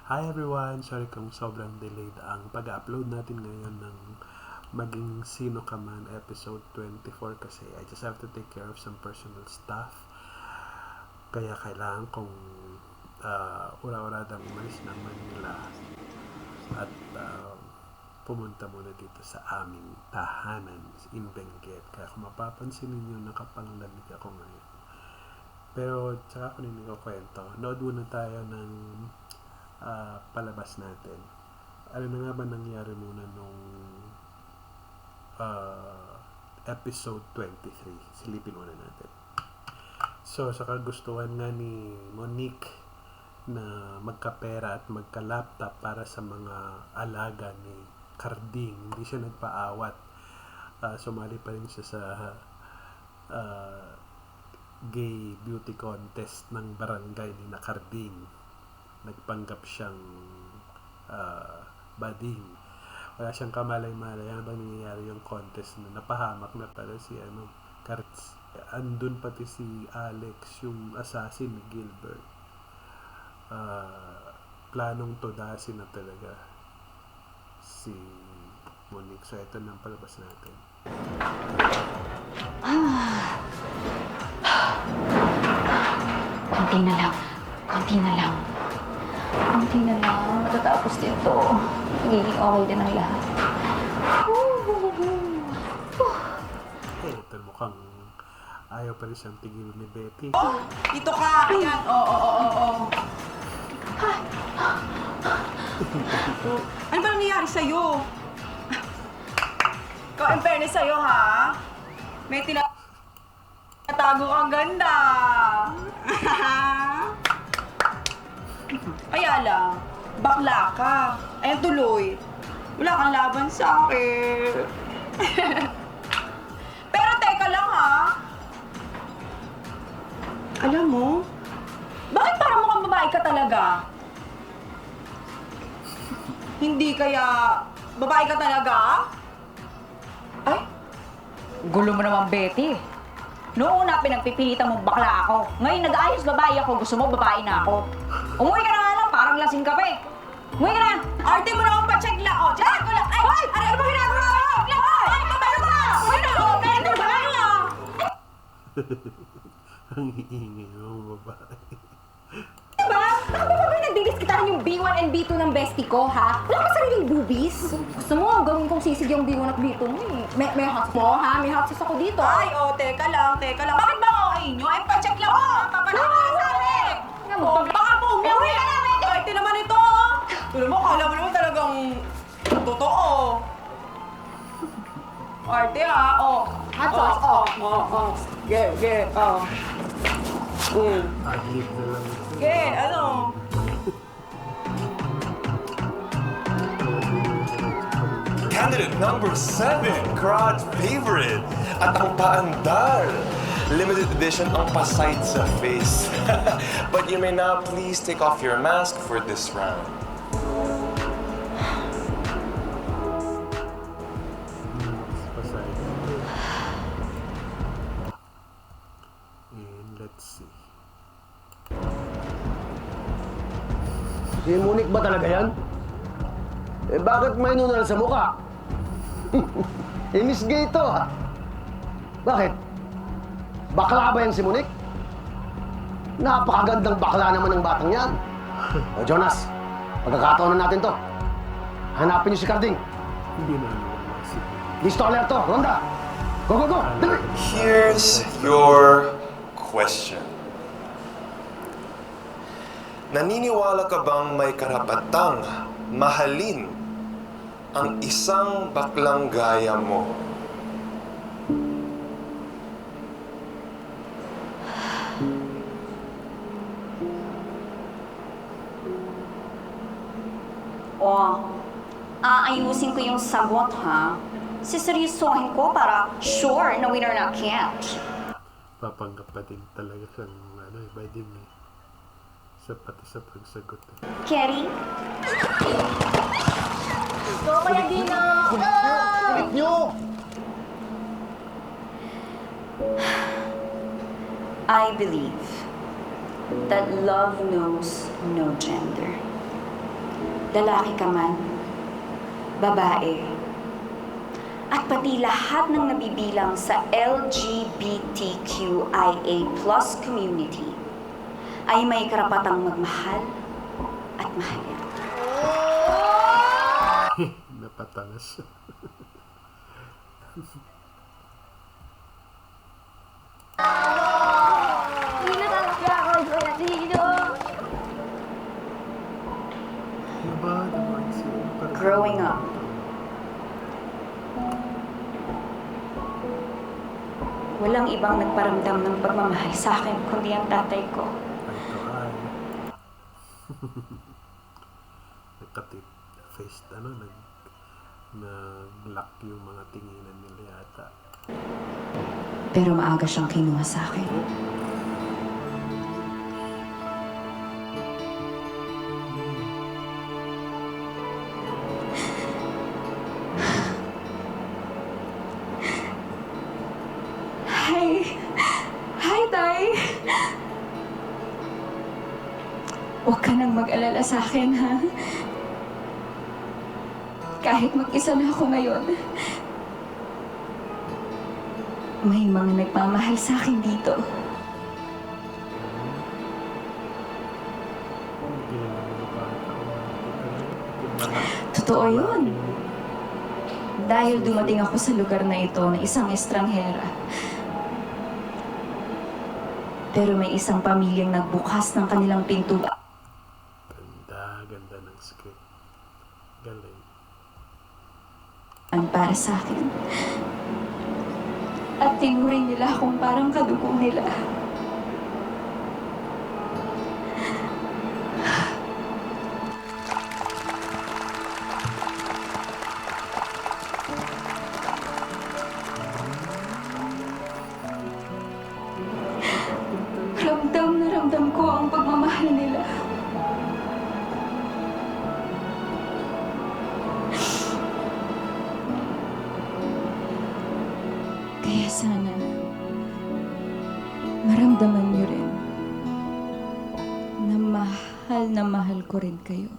Hi everyone! Sorry kung sobrang delayed ang pag-upload natin ngayon ng Maging Sino Ka Man episode 24 kasi I just have to take care of some personal stuff. Kaya kailangan kong ura-uradang umalis ng Manila at pumunta muna dito sa aming tahanan in Benguet. Kaya kung mapapansin ninyo, nakapanglamig ako ngayon. Pero tsaka ko ninin ko kwento. Nood muna tayo ng palabas natin. Ano na nga ba nangyari muna nung episode 23? Silipin muna natin. So, sa kagustuhan nga ni Monique na magkapera at magka-laptop para sa mga alaga ni Carding, hindi siya nagpaawat. Sumali pa rin siya sa gay beauty contest ng barangay ni Carding. Nagpanggap siyang bading. Wala siyang kamalay-malay. Ano ba nangyayari yung contest na napahamak na pala si Cards. Andun pati si Alex, yung assassin ni Gilbert. Planong todasin na talaga si Monique. So ito na ang palabas natin. Konti na lang. Konti na lang. Konti na lang. Matatapos din to. Magiging okay din ang lahat. Ito mukhang ayaw pa rin siyang tigil ni Betty. Dito ka! Ayan! Oo. Ano ba nangyayari sa'yo? Ikaw, in fairness sa'yo, ha? May tinatago kang ganda. Kaya lang, bakla ka. Ayan tuloy. Wala kang laban sa akin. Pero teka lang, ha? Alam mo, bakit parang mukhang babae ka talaga? Hindi kaya babae ka talaga? Ay, gulo mo naman, Betty. Noong una, pinagpipilitan mong bakla ako. Ngayon, nag-ayos babae ako. Gusto mo, babae na ako. Umuwi ka na nga lang, parang lasing ka pa eh. Umuwi ka na! Arte mo naman pa-check lang. O, check ko lang. Ay! Ano ba ginagawa? Ay! Kapero ka! Ay! Kapero ka! Ang iingay ng babae. Diba? Bakit ba nagdidiskitahan yung B1 and B2 ng bestie ko, ha? Wala ka sariling boobies. Gusto mo, gawin kong sisig yung B1 at B2 mo eh. May hot mo, ha? May hot sauce ako dito. Ay, teka lang. Bakit ba okay nyo? Ay, pa-check lang ako. Papansin ko na sabi. Baka po, umuwi ka na, Betty. Arte naman ito. Tuloy mo, kala mo naman talagang totoo. Arte, ha? Hot sauce, Ge. Adlib na lang. Ge, ano? Candidate number 7, crowd favorite, at ang paandar. Limited edition ang pasite sa face. But you may now please take off your mask for this round. Pasay. And let's see. Si Monique ba talaga yan? Eh bakit may nunal sa mukha? Miss Gay to, ha? Bakit? Bakla ba yan si Monique? Napakagandang bakla naman ng batang yan. O Jonas, pagkakataon na natin to. Hanapin niyo si Carding. Hindi na naman si Listo alerto, Ronda! Go! Dali! Here's your question. Naniniwala ka bang may karapatang mahalin ang isang baklang gaya mo? Aayusin ko yung sagot, ha? Siseryosohin ko para sure na winner na can't. papanggap pa din talaga sa bading eh. Pati sa pagsagot eh. Kerry? Go kaya din na! Ulit nyo! I believe that love knows no gender. lalaki ka man, babae, at pati lahat ng nabibilang sa LGBTQIA+ community ay may karapatang magmahal at mahalin. Napatalas. Hindi na talaga ako dito. Ano ba naman siya? Parang- Growing up, walang ibang nagparamdam ng pagmamahal sa akin kundi ang tatay ko. Ito ay nagkatit faced nag-lock yung mga tinginan nila yata. Pero maaga siyang kinuha sa akin. Hi! Hi, Tay! Huwag ka nang mag-alala sa akin, ha? Kahit mag-isa na ako ngayon, may mga nagmamahal sa akin dito. Hindi na mga bata o mga Totoo yun. Dahil dumating ako sa lugar na ito na isang estranghera. Pero may isang pamilyang nagbukas ng kanilang pintuan. Ganda ng script. Galing. Para sa akin. At tinuring nila akong parang kadugo nila. Ramdam na ramdam ko ang pagmamahal nila. Kaya sana, maramdaman niyo rin na mahal ko rin kayo.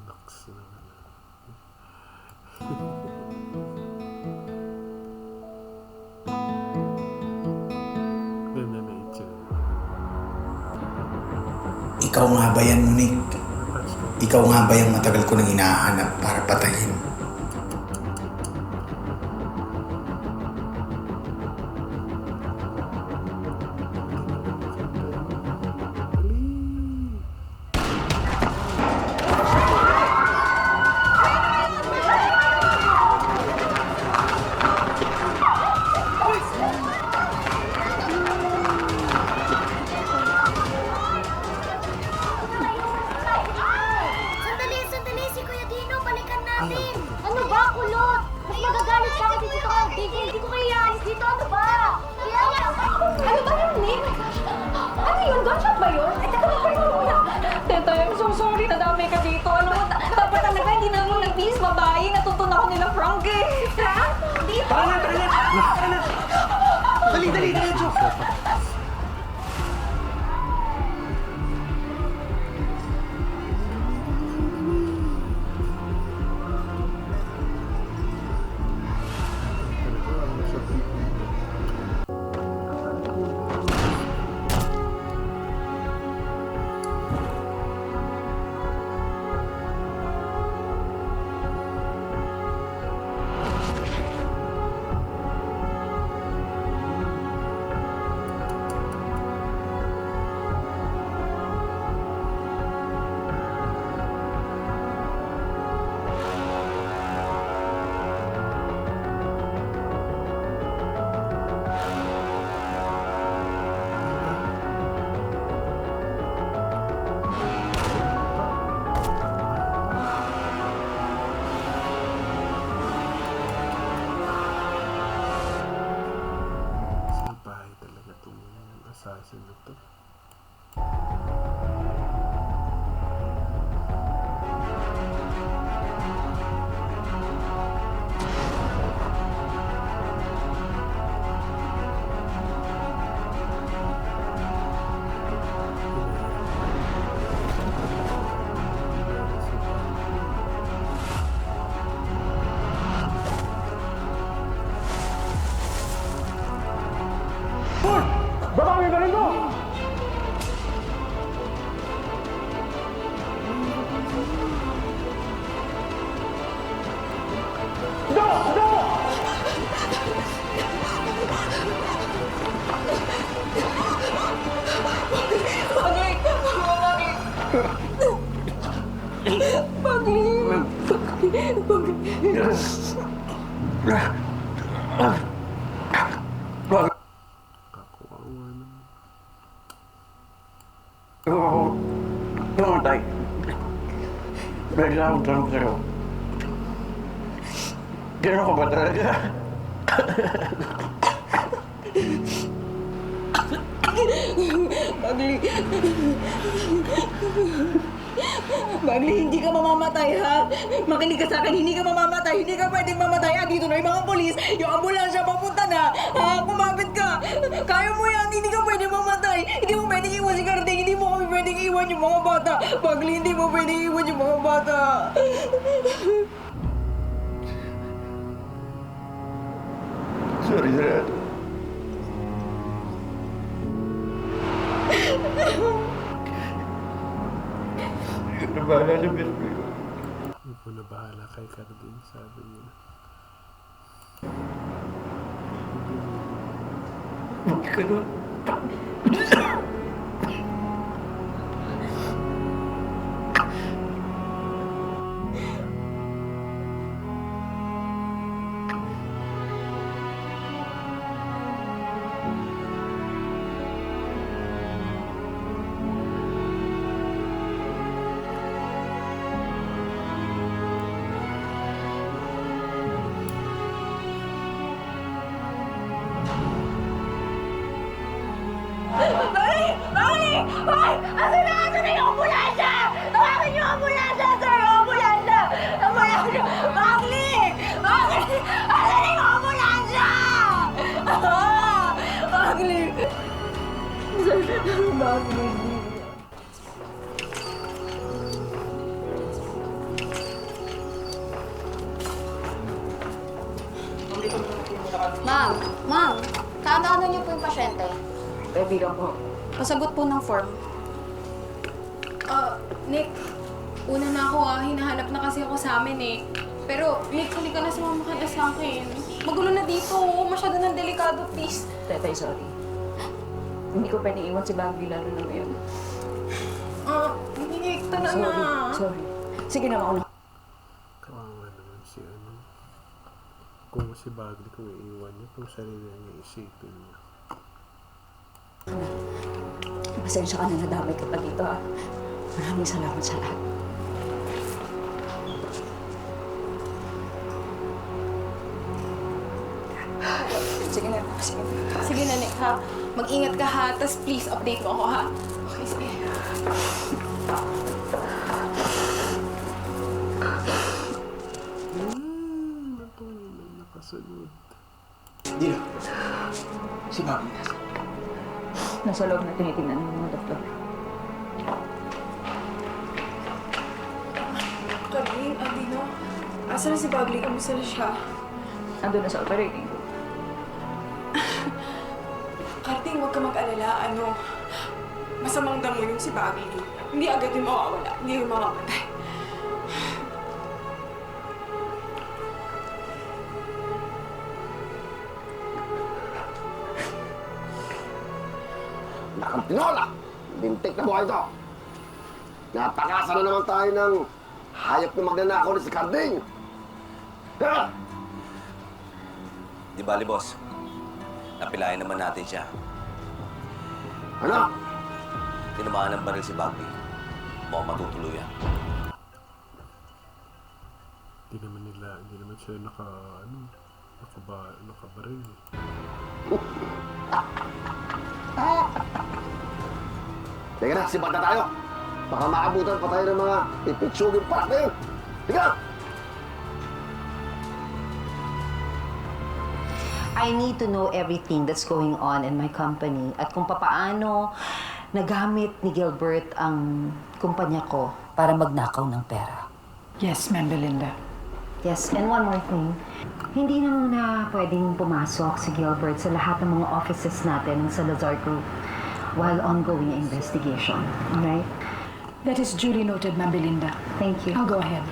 Naks naman. Ganda na itsura. Ikaw nga ba yan, Monique? Ikaw nga ba yung matagal ko nang hinahanap para patayin? Sandali, si Kuya Dino, balikan natin. Ano ba, kulot? Mas magagalit ka kasi dito ka nagtigil. Hindi ko kayo ialis dito. Ano ba? Ano ba yun, Nick? Ano yun? Gunshot ba yun? Ay, teka, muna. Teta, I'm so sorry. Nadamay ka dito. Ano mo, dapat talaga hindi na mo nag-bis babae. Natutunan ako nila Frank eh. Frank? Dito? Dali, diretso. Kakuha naman. Pumatay. Dahil lang ang tanong sa'yo. Gano'n ka ba talaga? Bagli, hindi ka mamamatay, ha? Makinig ka sa akin, hindi ka mamamatay. Hindi ka pwedeng mamatay. Dito na yung mga polis. Yung ambulansya, papunta na. Ha? Kumapit ka. Kaya mo yan. Hindi ka pwedeng mamatay. Hindi mo pwedeng iwan si Carding. Hindi mo kami pwedeng iwan yung mga bata. Bagli, hindi mo pwedeng iwan yung mga bata. Sorry, Dad. Nabahala na Berbe. Hindi ko na bahala kay Carding, sabi niya. Huwag ka nun. Bagli! Bagli! Hoy! Asan na yung ambulansya? Tawagin yung ambulansya, sir! Yung ambulansya! Ambulansya! Bagli! Bagli! Asan na yung ambulansya? Bagli! Bagli! Ma'am, kaano-ano niyo po yung pasyente? Kaibigan po. Pasagot po ng form. Nick, una na ako hinahanap na kasi ako sa amin eh. Pero, Nick, huli ka na sumama ka na sa akin. Magulo na dito, masyado ng delikado, please. Tetay, sorry. Hindi ko pwedeng iwan si Bagli lalo na ngayon. Nick, tara na. Sorry. Sige na, mauna. Kawawa naman si ano. Kung si Bagli kung iiwan niya, kung sarili niya isipin niya. Pasensya ka na nadamay ka pa dito, ha? Maraming salamat sa lahat. Sige na, sige na. Sige na, Nick, ha? Mag-ingat ka, ha? Tapos please, update mo ako, ha? Okay, sige. Ako naman nakasunod. Dino, si Bobby nasa. Nasa loob na tinitingnan ng mga doktor. Carding, Aldino, asa na si Bagli? Kamusta na siya? Ando na sa operating room. Carding, huwag ka mag-alala. Masamang damo yung si Bagli. Hindi agad yung mawawala. Hindi yung mamamatay. Nakang tinola! Bintik na buhay ito! Napakasa na naman tayo ng hayop na magnanakaw ni si Carding! Ha? Di bali, boss. Napilayan naman natin siya. Ano? Tinamaan ng baril si Bagby. Mukhang matutuluyan. Hindi naman sila nakabaril. Teka na, sibat na tayo! Baka maabutan pa tayo ng mga pipitsugin parak na yun! Tiga! I need to know everything that's going on in my company at kung papaano nagamit ni Gilbert ang kumpanya ko para magnakaw ng pera. Yes, Ma'am Belinda. Yes, and one more thing. Hindi na muna pwedeng pumasok si Gilbert sa lahat ng mga offices natin ng Salazar Group while ongoing investigation. Alright? That is duly noted, Ma'am Belinda. Thank you. I'll go ahead.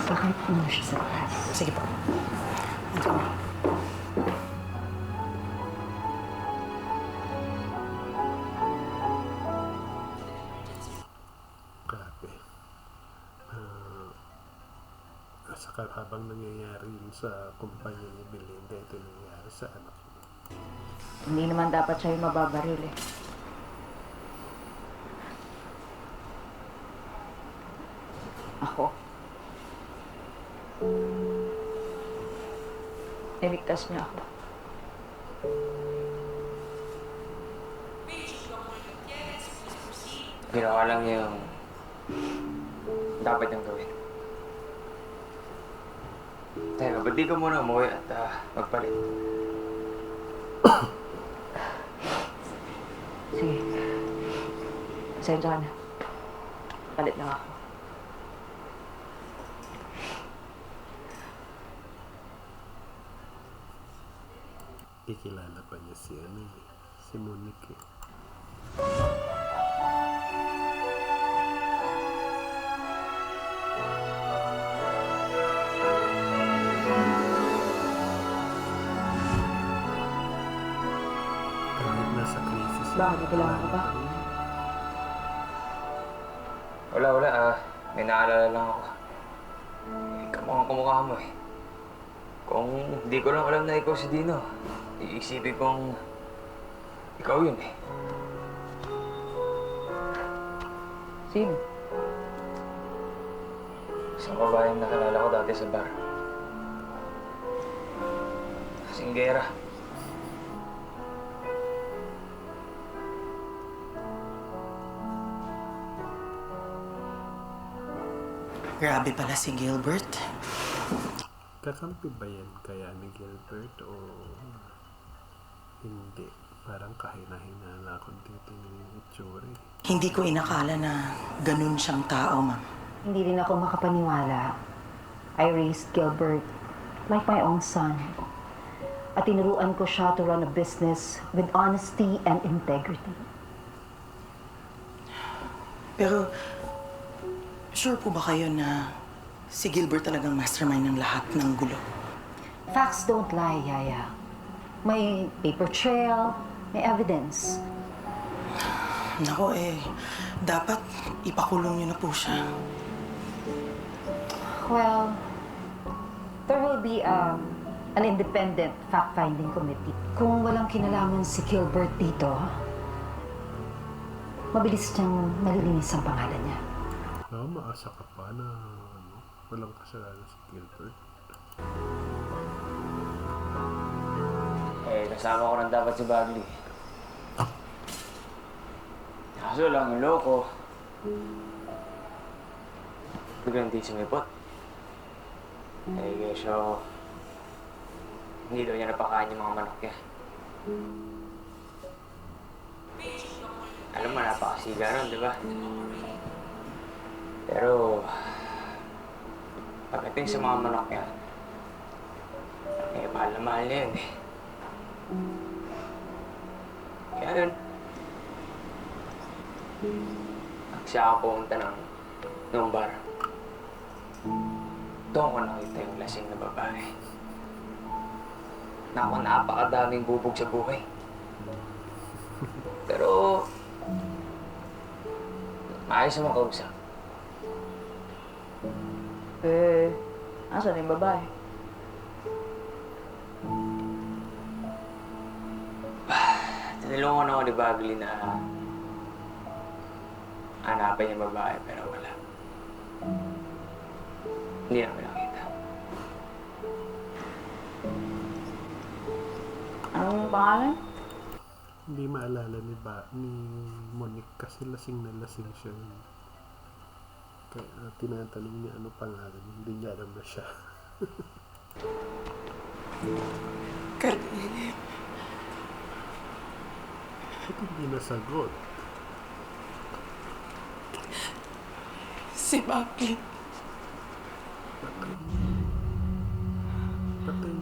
Bakit mo siya sa class? Sige po. Grabe. saka habang nangyayari yun sa kumpanya ni Belinda, ito nangyayari sa anak niya. Hindi naman dapat siya yung mababaril eh. Ako. Niligtas niya ako. Ginawa lang niya yung dapat niyang gawin. Teka, ba't di ka muna umuwi at magpalit? Sige. Pasensya ka na. Palit lang ako. Ikilala pa niya si Monique eh. Kahit nasa crisis. Bakit? Kailangan ka ba? Wala. May naalala lang ako. Kamukhang kumukha mo eh. Kung di ko lang alam na ikaw si Dino, iisipin kong ikaw yun eh. Sino? Isang babaeng nakalala ko dati sa bar. Singgera. Grabe pala si Gilbert. Kakampi ba yan kaya ni Gilbert o hindi? Parang kahina-hina na akong titingin yung itsura eh. Hindi ko inakala na ganun siyang tao, ma'am. Hindi rin ako makapaniwala. I raised Gilbert like my own son. At tinuruan ko siya to run a business with honesty and integrity. Pero, sure po ba kayo na si Gilbert talagang mastermind ng lahat ng gulo? Facts don't lie, Yaya. May paper trail, may evidence. Nako dapat ipakulong niyo na po siya. Well, there will be an independent fact-finding committee. Kung walang kinalaman si Gilbert dito, mabilis niyang malilinis ang pangalan niya. Maasa ka pa na walang kasalanan si Gilbert. Kasama ko rin dapat si Bagley. Kaso lang yung loko. Biglang di sumipot. So, hindi daw niya napakain yung mga manok niya. Alam mo, napakasiga nun, di ba? Pero, pagdating sa mga manok niya, mahal na mahal niya yun eh. Kaya yun, siya ako pumunta ng bar. Doon ko nakita yung lasing na babae. Naku, napakadaming bubog sa buhay. Pero, maayos naman kausap. Asan yung babae? Tinulungan ako ni Bagley na hanapin yung babae, pero wala. Hindi namin nakita. Anong pangalan? Hindi maalala ni Monique kasi lasing na lasing siya. Kaya tinatanong niya ano pangalan, hindi niya alam na siya. Ba't hindi nasagot? Si Bagley. Patay.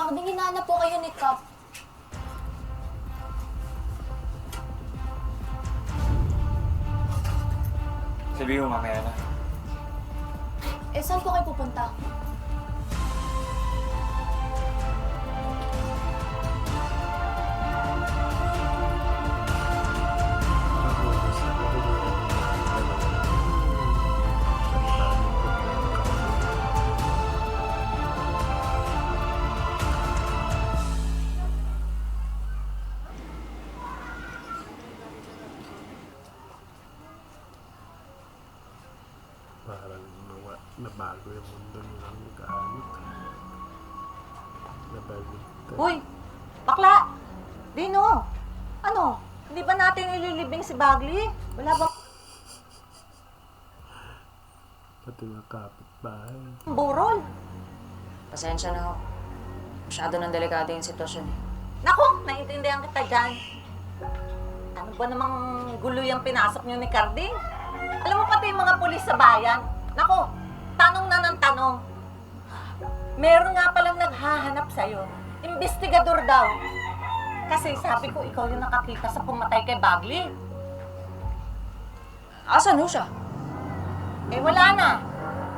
Carding, hinahanap po kayo ni Cap. Sabihin mo mamaya na. Eh, saan po kayo pupunta? Parang nabago yung mundo nilang nagkahanap. Nabaliktad. Uy! Bakla! Dino! Ano? Hindi ba natin ililibing si Bagley? Wala bang Pati mga kapitbahay. burol? Pasensya na ho. Masyado nang delikado yung sitwasyon eh. Naku! Naiintindihan kita dyan. Ano ba namang gulo yung pinasok niyo ni Carding? Alam mo pati yung mga pulis sa bayan. Naku! Tanong na ng tanong. Meron nga palang naghahanap sa'yo. Investigador daw. Kasi sabi ko, ikaw yung nakakita sa pumatay kay Bagley. Asan ho siya? Eh wala na.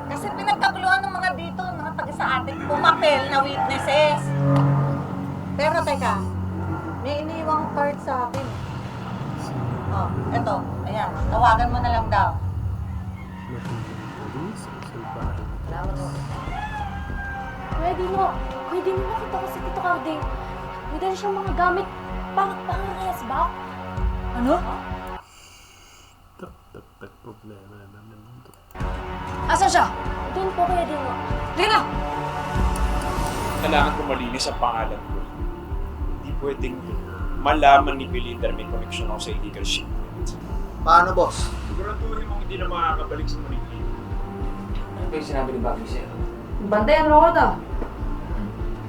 Kasi pinagkaguluhan ng mga dito, mga taga sa atin, pumapel na witnesses. Pero teka, may iniwang card sa akin. Oh, eto. Ayan, tawagan mo na lang daw. Polis, ang salbahe. Salamat ho. Kuya Dino, nakita ko si Tito Carding. May dala siyang mga gamit pang-rehas ba? Ano? Tak problema na naman ito. Asan siya? Doon po, Kuya Dino. Lina! Kailangan ko malinis ang pangalan ko. Hindi pwedeng malaman ni Belinda na may connection ako sa illegal shipment. Paano, boss? Siguraduhin mong hindi na makakabalik sa Marikina. Ano ba yung sinabi ni Bobby sa'yo? Bantayan mo ko to.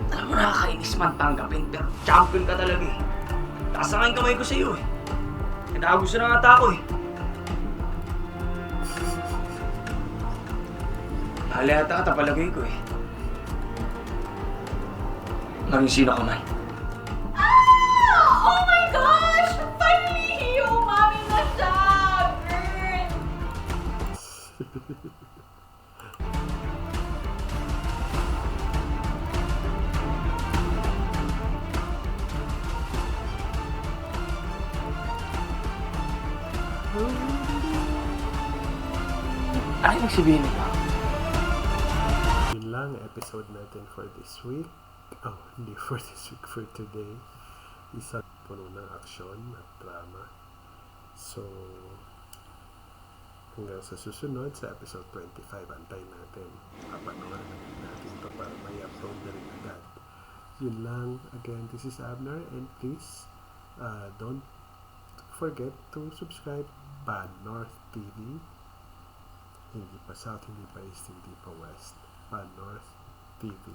Alam mo, nakakainis man tanggapin, pero champion ka talaga eh. Taas na nga yung kamay ko sa'yo eh. Nagkagusto na nga ata ako eh. Mahal yata ka, tapalagay ko eh. Maging sino ka man. Oh my gosh! Finally! Umami na siya! Girl! Ano yung sabihin nito? Yun lang episode natin for this week. Oh, hindi for this week, for today. Isang puno ng aksyon at drama. So, hanggang sa susunod, sa episode 25, antayin natin. Kapanood natin ito para may upload na rin agad. Yun lang. Again, this is Abner, and please, don't forget to subscribe Pan North TV. Hindi pa South, hindi pa East, hindi pa West. Pan North TV.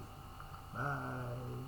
Bye!